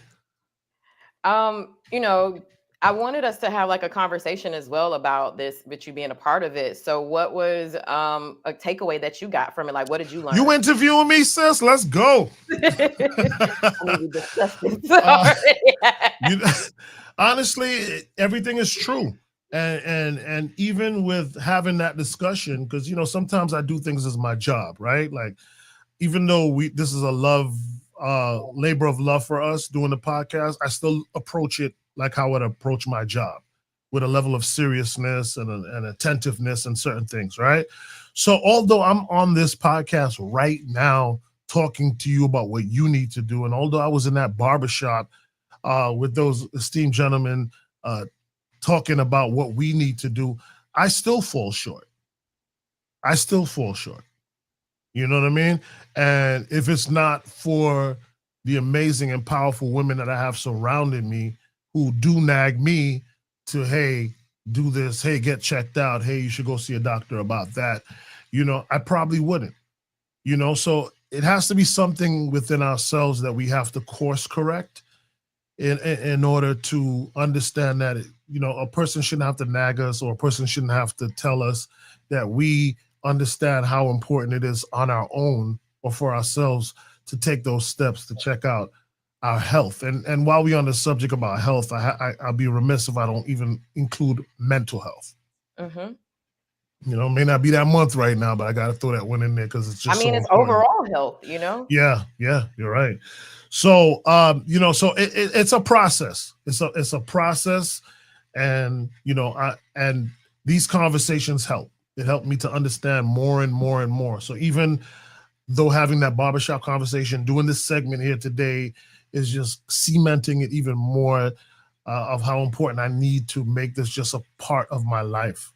You know, I wanted us to have like a conversation as well about this, with you being a part of it. So what was a takeaway that you got from it? Like, what did you learn? You interviewing me, sis? Let's go. I mean, we discussed it. Honestly, everything is true. And even with having that discussion, because, you know, sometimes I do things as my job, right? Like, even though this is a labor of love for us doing the podcast, I still approach it like how I would approach my job, with a level of seriousness and attentiveness and certain things, right? So although I'm on this podcast right now talking to you about what you need to do, and although I was in that barbershop with those esteemed gentlemen talking about what we need to do, I still fall short. You know what I mean? And if it's not for the amazing and powerful women that I have surrounding me who do nag me to, hey, do this, hey, get checked out, hey, you should go see a doctor about that, you know, I probably wouldn't, you know? So it has to be something within ourselves that we have to course correct in order to understand that, you know, a person shouldn't have to nag us, or a person shouldn't have to tell us that we understand how important it is on our own or for ourselves to take those steps to check out our health. And while we're on the subject about health, I'll be remiss if I don't even include mental health. Mm-hmm. You know, it may not be that month right now, but I got to throw that one in there because it's just, it's important. Overall health, you know? Yeah, you're right. So, you know, so it's a process. It's a process. And, you know, and these conversations help. It helped me to understand more and more and more. So even though having that barbershop conversation, doing this segment here today is just cementing it even more of how important I need to make this just a part of my life,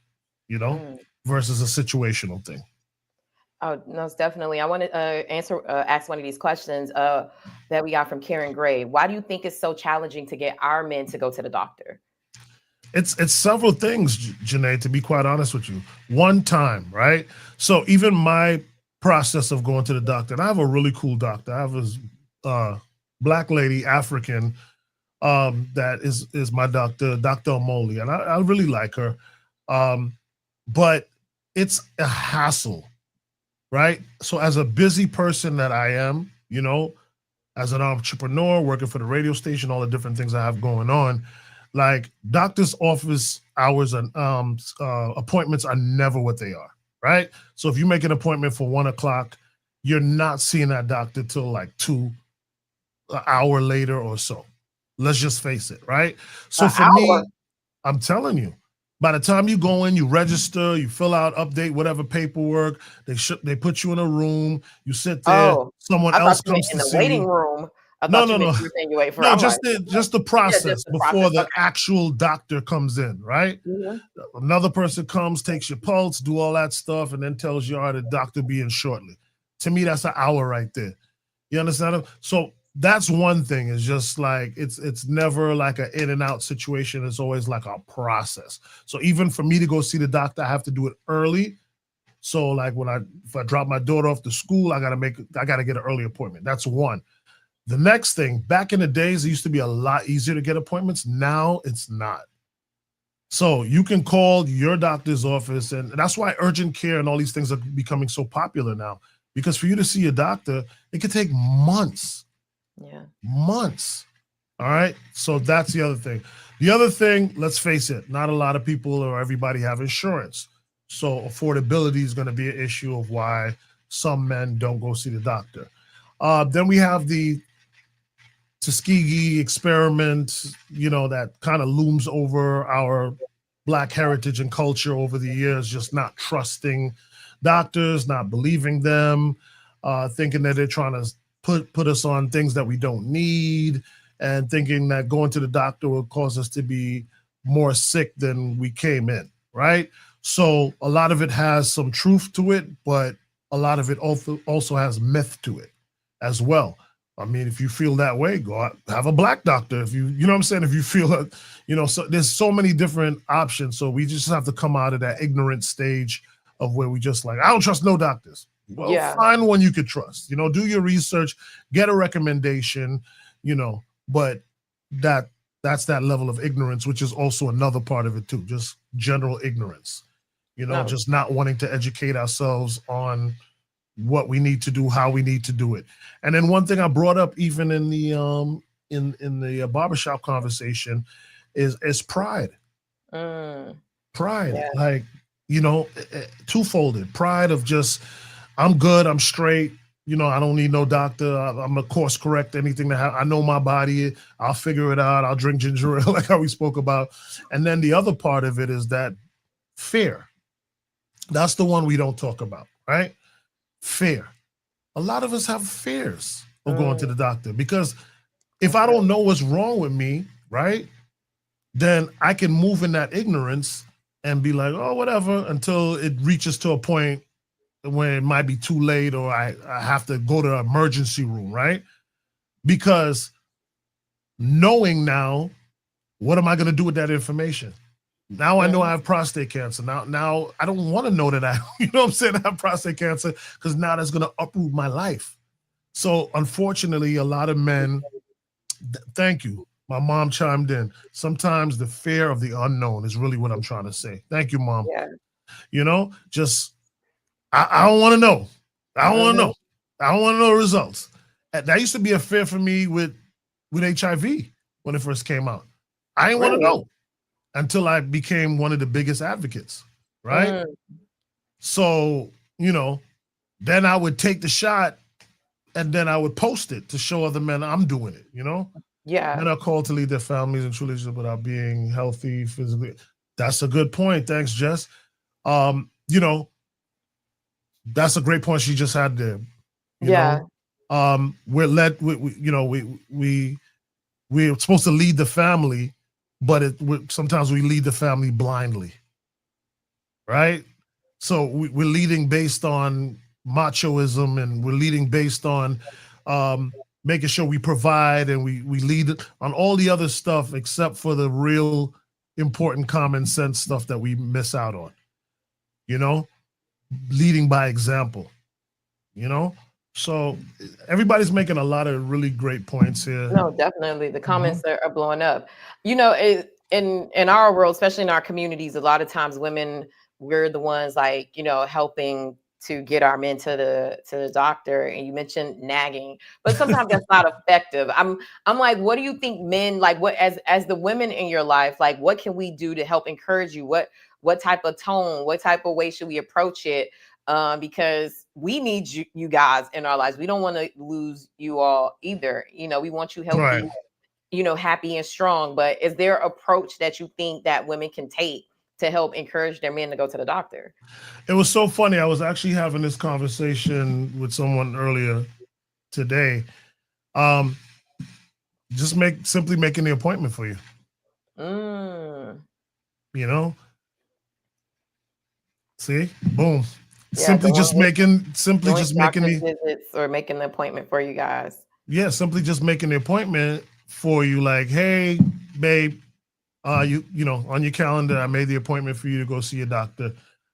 you know, versus a situational thing. Oh, most definitely. I want to ask one of these questions that we got from Karen Gray. Why do you think it's so challenging to get our men to go to the doctor? It's several things, Janae, to be quite honest with you. One time, right? So even my process of going to the doctor, and I have a really cool doctor. I have this Black lady, African, that is my doctor, Dr. Omoli, and I really like her. But it's a hassle, right? So as a busy person that I am, you know, as an entrepreneur, working for the radio station, all the different things I have going on, like doctor's office hours and appointments are never what they are, right? So if you make an appointment for 1 o'clock, you're not seeing that doctor till like 2 hour later or so. Let's just face it, right? So for me, I'm telling you, by the time you go in, you register, you fill out, update whatever paperwork, they put you in a room, you sit there, someone else comes to see you. In the waiting room. No, just the process before the actual doctor comes in, right? Mm-hmm. Another person comes, takes your pulse, do all that stuff, and then tells you, all right, the doctor be in shortly. To me, that's an hour right there. You understand? So that's one thing. It's just like it's never like an in and out situation. It's always like a process. So even for me to go see the doctor, I have to do it early. So like if I drop my daughter off to school, I gotta get an early appointment. That's one. The next thing, back in the days, it used to be a lot easier to get appointments. Now it's not. So you can call your doctor's office, and that's why urgent care and all these things are becoming so popular now. Because for you to see a doctor, it could take months. Yeah. Months. All right. So that's the other thing. The other thing, let's face it, not a lot of people or everybody have insurance. So affordability is going to be an issue of why some men don't go see the doctor. Then we have the Tuskegee experiment, you know, that kind of looms over our Black heritage and culture over the years, just not trusting doctors, not believing them. thinking that they're trying to put us on things that we don't need, and thinking that going to the doctor will cause us to be more sick than we came in, right? So a lot of it has some truth to it, but a lot of it also has myth to it as well. I mean, if you feel that way, go out, have a black doctor. If you know what I'm saying? If you feel that, so there's so many different options. So we just have to come out of that ignorant stage of where we just like, I don't trust no doctors. Well, find one you could trust, do your research, get a recommendation, but that's that level of ignorance, which is also another part of it too, just general ignorance, just not wanting to educate ourselves on what we need to do, how we need to do it. And then one thing I brought up even in the in the barbershop conversation is pride. Pride, like, twofolded. Pride of just, I'm good, I'm straight, I don't need no doctor. I'm a course correct anything that I know my body. I'll figure it out. I'll drink ginger ale, like how we spoke about. And then the other part of it is that fear. That's the one we don't talk about, right? Fear. A lot of us have fears of going to the doctor, because if I don't know what's wrong with me, right, then I can move in that ignorance and be like, oh, whatever, until it reaches to a point when it might be too late, or I have to go to an emergency room, right? Because knowing now, what am I going to do with that information? Now I know I have prostate cancer. Now I don't want to know that I have prostate cancer, because now that's going to uproot my life. So unfortunately, a lot of men, thank you. My mom chimed in. Sometimes the fear of the unknown is really what I'm trying to say. Thank you, Mom. Yeah. Just, I don't want to know. I don't want to know. I don't want to know the results. That used to be a fear for me with HIV when it first came out. I didn't want to know until I became one of the biggest advocates, right? So, then I would take the shot and then I would post it to show other men I'm doing it, Yeah. Men are called to lead their families and true leadership without being healthy physically. That's a good point. Thanks, Jess. That's a great point she just had there. You know? We're led. We're supposed to lead the family, but sometimes we lead the family blindly, right? So we're leading based on machoism, and we're leading based on making sure we provide, and we lead on all the other stuff except for the real important common sense stuff that we miss out on. Leading by example. So everybody's making a lot of really great points here. No, definitely. The comments are blowing up. In our world, especially in our communities, a lot of times women, we're the ones like, helping to get our men to the doctor. And you mentioned nagging, but sometimes that's not effective. I'm like, what do you think men, like, what as the women in your life, like, what can we do to help encourage you? What type of tone, what type of way should we approach it? Because we need you guys in our lives. We don't want to lose you all either. We want you healthy, happy and strong. But is there an approach that you think that women can take to help encourage their men to go to the doctor? It was so funny. I was actually having this conversation with someone earlier today. Just simply making the appointment for you. See, boom. Yeah, simply just making the visits or making the appointment for you guys. Yeah, simply just making the appointment for you. Like, hey, babe, you know, on your calendar, I made the appointment for you to go see a doctor.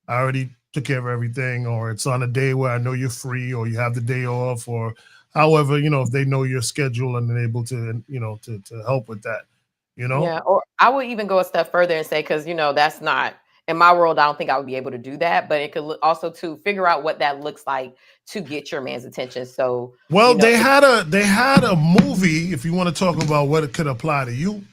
I already took care of everything, or it's on a day where I know you're free, or you have the day off, or however, you know, if they know your schedule and they're able to, you know, to help with that, you know? Yeah, or I would even go a step further and say, because, you know, that's not, in my world, I don't think I would be able to do that, but it could also to figure out what that looks like to get your man's attention. So, well, you know, they had a movie, if you want to talk about what it could apply to you.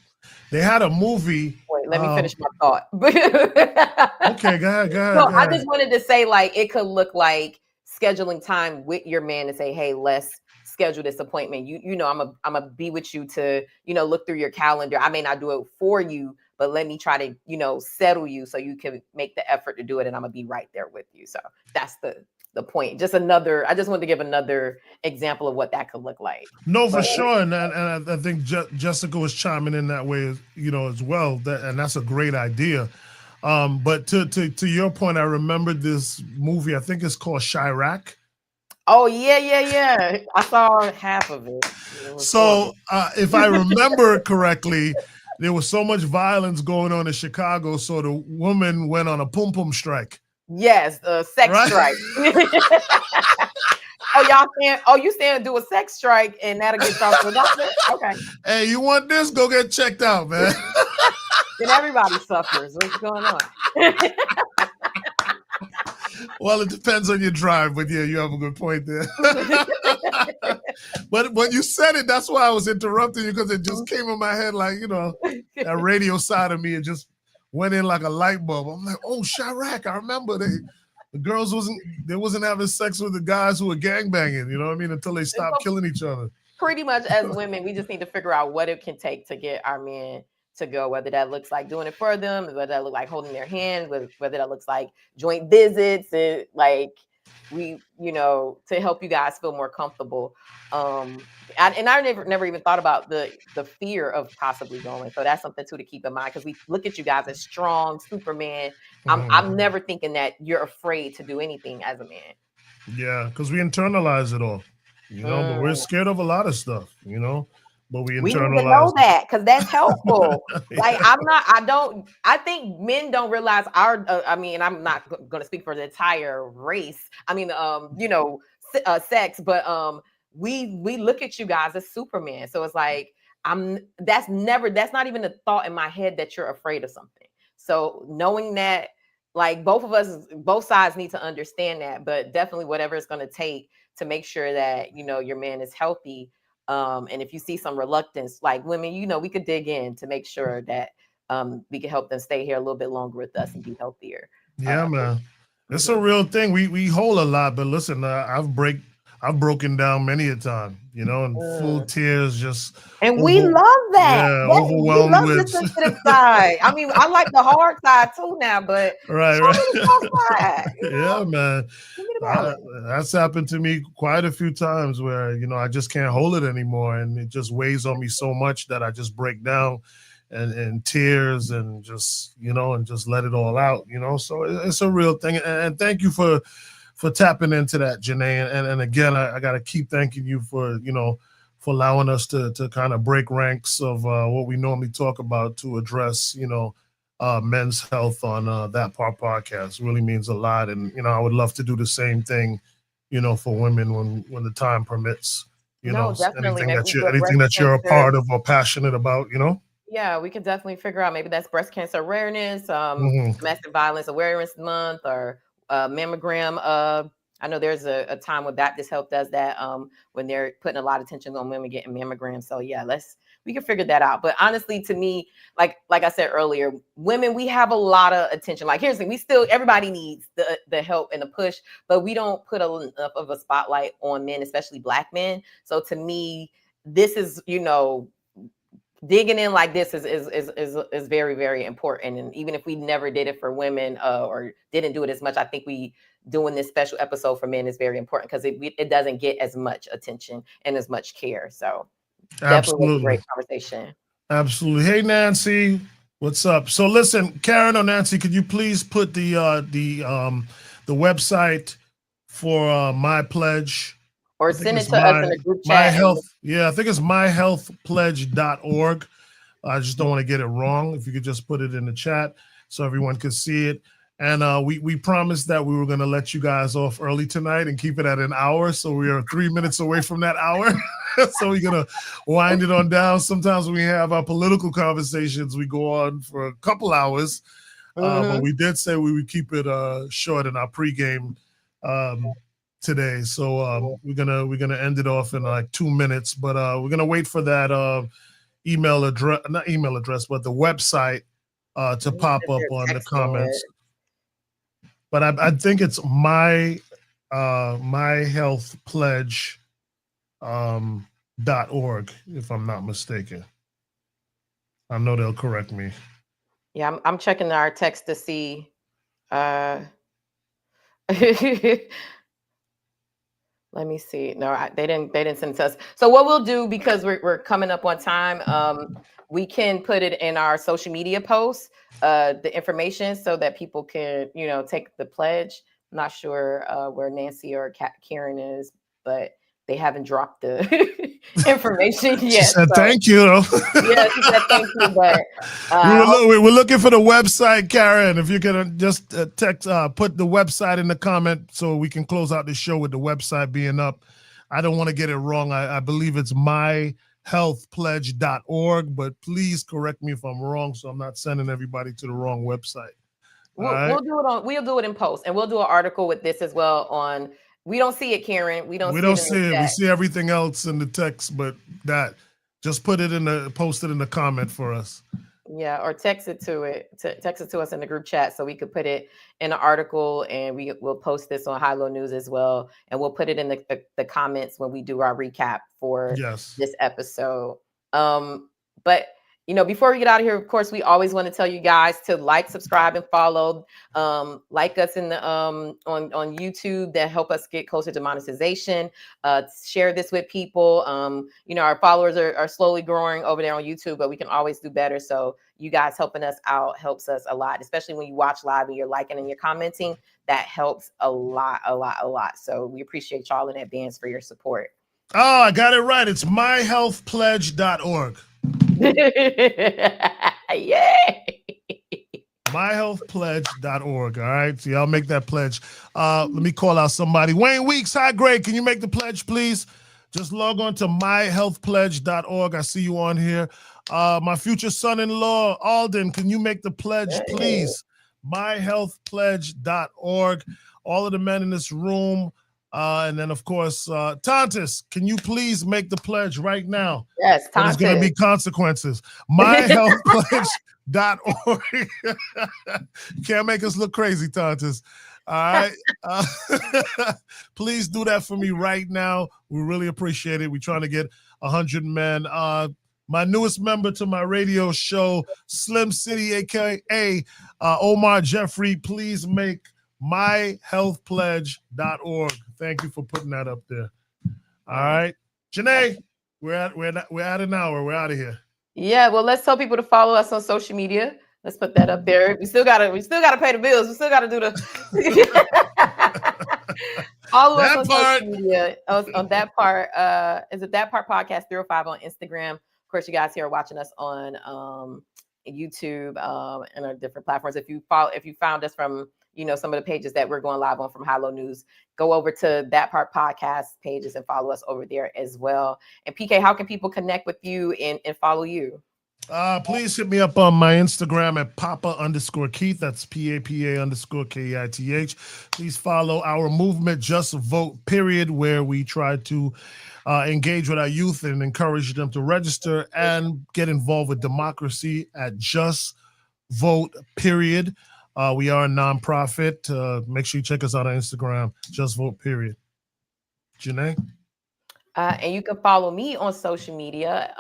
They had a movie. Wait, let me finish my thought. Okay, go ahead. So I just wanted to say, like, it could look like scheduling time with your man and say, hey, let's schedule this appointment. You know, I'm a be with you to, you know, look through your calendar. I may not do it for you, but let me try to, settle you so you can make the effort to do it. And I'm gonna be right there with you. So that's the point. I just wanted to give another example of what that could look like. No, for sure. And I think Jessica was chiming in that way, as well. And that's a great idea. But to your point, I remembered this movie, I think it's called Chirac. Oh, yeah. I saw half of it. So if I remember correctly, there was so much violence going on in Chicago, so the woman went on a pum-pum strike. Yes, sex strike. You saying do a sex strike and that'll get something? Okay. Hey, you want this? Go get checked out, man. Then everybody suffers. What's going on? Well, it depends on your drive, but yeah, you have a good point there. But when you said it, that's why I was interrupting you, because it just came in my head like, that radio side of me, it just went in like a light bulb. I'm like, oh, Chirac, I remember the girls wasn't having sex with the guys who were gangbanging, you know what I mean, until they stopped killing each other. Pretty much as women, we just need to figure out what it can take to get our men to go, whether that looks like doing it for them, whether that looks like holding their hand, whether that looks like joint visits, and like we, to help you guys feel more comfortable. I never even thought about the fear of possibly going. So that's something too to keep in mind, because we look at you guys as strong Superman. I'm never thinking that you're afraid to do anything as a man. Yeah, because we internalize it all, but we're scared of a lot of stuff, but we need to internalize. know that, because that's helpful. Like I think men don't realize I'm not going to speak for the entire race. Sex, but we look at you guys as Superman. So it's like, that's not even a thought in my head that you're afraid of something. So knowing that, like, both sides need to understand that, but definitely whatever it's going to take to make sure that, your man is healthy. And if you see some reluctance, like women, we could dig in to make sure that we can help them stay here a little bit longer with us and be healthier. Yeah, man. It's a real thing. We hold a lot, but listen, I've broken down many a time, and full tears, just. And we love that. Yeah, overwhelmed we love with the sensitive side. I mean, I like the hard side too now, but right. Side, yeah, man. That's happened to me quite a few times where, I just can't hold it anymore, and it just weighs on me so much that I just break down and tears and just, and just let it all out, So it's a real thing. And thank you for tapping into that, Janae. And again, I got to keep thanking you for allowing us to kind of break ranks of what we normally talk about to address, men's health on That Part podcast. Really means a lot. And, I would love to do the same thing, for women when the time permits, definitely. anything that you're a part of or passionate about, Yeah, we can definitely figure out, maybe that's breast cancer awareness, domestic violence awareness month, or mammogram. I know there's a time when Baptist Health does that, when they're putting a lot of attention on women getting mammograms. So yeah, we can figure that out. But honestly, to me, like I said earlier, women, we have a lot of attention. Like, here's the thing, everybody needs the help and the push, but we don't put enough of a spotlight on men, especially Black men. So to me, this is, digging in like this is very, very important. And even if we never did it for women, or didn't do it as much, I think doing this special episode for men is very important, because it doesn't get as much attention and as much care. So definitely was a great conversation. Absolutely. Hey, Nancy, what's up? So listen, Karen or Nancy, could you please put the website for My Pledge? Or send it to us in a group chat. My Health. Yeah, I think it's myhealthpledge.org. I just don't want to get it wrong. If you could just put it in the chat so everyone could see it. And we promised that we were going to let you guys off early tonight and keep it at an hour. So we are 3 minutes away from that hour. So we're going to wind it on down. Sometimes when we have our political conversations, we go on for a couple hours. But we did say we would keep it short in our pregame today. So we're gonna end it off in like 2 minutes. But we're going to wait for that not email address, but the website to pop up on the comments. But I think it's myhealthpledge.org, if I'm not mistaken. I know they'll correct me. Yeah, I'm checking our text to see. Let me see. No, they didn't send it to us. So what we'll do, because we're coming up on time, we can put it in our social media posts, the information, so that people can, take the pledge. I'm not sure where Nancy or Karen is, but they haven't dropped the information yet. She said thank you. Yeah, she said thank you, but we're looking for the website, Karen. If you can just text, put the website in the comment so we can close out the show with the website being up. I don't want to get it wrong. I believe it's myhealthpledge.org, but please correct me if I'm wrong, so I'm not sending everybody to the wrong website. We'll do it in post, and we'll do an article with this as well on. We don't see it, Karen. We don't see it. We see everything else in the text, but just put it post it in the comment for us. Yeah, or text it to us in the group chat so we could put it in an article, and we'll post this on High Low News as well, and we'll put it in the comments when we do our recap for this episode. But before we get out of here, of course, we always want to tell you guys to like, subscribe, and follow. Like us in the on YouTube, that help us get closer to monetization. Share this with people. Our followers are slowly growing over there on YouTube, but we can always do better. So you guys helping us out helps us a lot, especially when you watch live and you're liking and you're commenting. That helps a lot. So we appreciate y'all in advance for your support. Oh, I got it right. It's myhealthpledge.org. Yay! myhealthpledge.org. All right, so y'all make that pledge. Let me call out somebody. Wayne Weeks, hi Greg, can you make the pledge, please? Just log on to myhealthpledge.org. I see you on here. My future son-in-law Alden, can you make the pledge, please? myhealthpledge.org. All of the men in this room. And then, of course, Tontis, can you please make the pledge right now? Yes, Tontis. There's going to be consequences. myhealthpledge.org. You can't make us look crazy, Tontis. All right. Please do that for me right now. We really appreciate it. We're trying to get 100 men. My newest member to my radio show, Slim City, a.k.a. Omar Jeffrey, please make myhealthpledge.org. Thank you for putting that up there. All right, Janae, we're at an hour. We're out of here. Yeah, well, let's tell people to follow us on social media. Let's put that up there. We still gotta pay the bills. We still gotta do the follow us on social media. On that part, is it That Part Podcast 305 on Instagram? Of course, you guys here are watching us on YouTube and our different platforms. If you found us from some of the pages that we're going live on from High Low News, go over to That Part Podcast pages and follow us over there as well. And PK, how can people connect with you and follow you? Please hit me up on my Instagram at Papa_Keith. That's PAPA_KEITH. Please follow our movement, Just Vote, period, where we try to engage with our youth and encourage them to register and get involved with democracy at Just Vote, period. We are a nonprofit. Make sure you check us out on Instagram, Just Vote, period. Janae? And you can follow me on social media.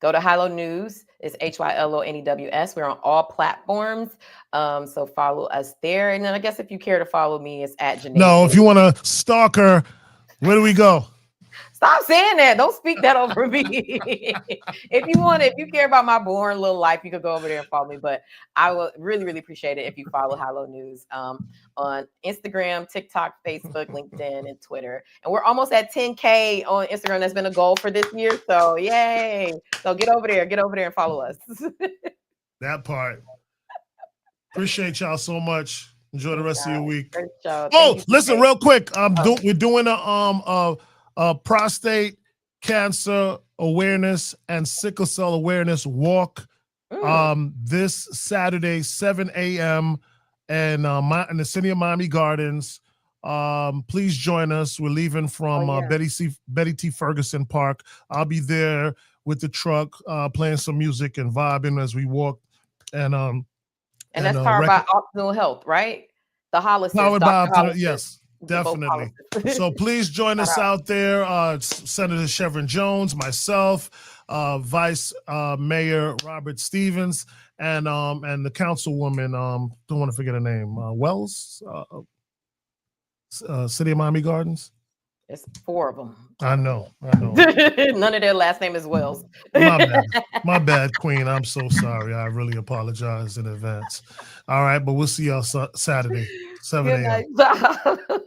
Go to High Low News. It's HYLONEWS. We're on all platforms. So follow us there. And then I guess if you care to follow me, it's at Janae. No, if you want to stalk her, where do we go? Stop saying that. Don't speak that over me. If you care about my boring little life, you could go over there and follow me. But I will really, really appreciate it if you follow High Low News on Instagram, TikTok, Facebook, LinkedIn, and Twitter. And we're almost at 10K on Instagram. That's been a goal for this year. So yay. So get over there and follow us. That part. Appreciate y'all so much. Enjoy the rest of your week. Great show. Listen, real quick. We're doing a prostate cancer awareness and sickle cell awareness walk this Saturday, 7 a.m. in the city of Miami Gardens. Please join us. We're leaving from Betty T. Ferguson Park. I'll be there with the truck, playing some music and vibing as we walk. And that's powered by Optimal Health, right? The Hollis. Powered by yes. Definitely. So please join us out there. Senator Shevrin Jones, myself, Vice Mayor Robert Stevens, and the councilwoman, don't want to forget her name, Wells, City of Miami Gardens. It's 4 of them. I know. None of their last name is Wells. My bad, Queen. I'm so sorry. I really apologize in advance. All right, but we'll see y'all Saturday, 7 Good a.m. night.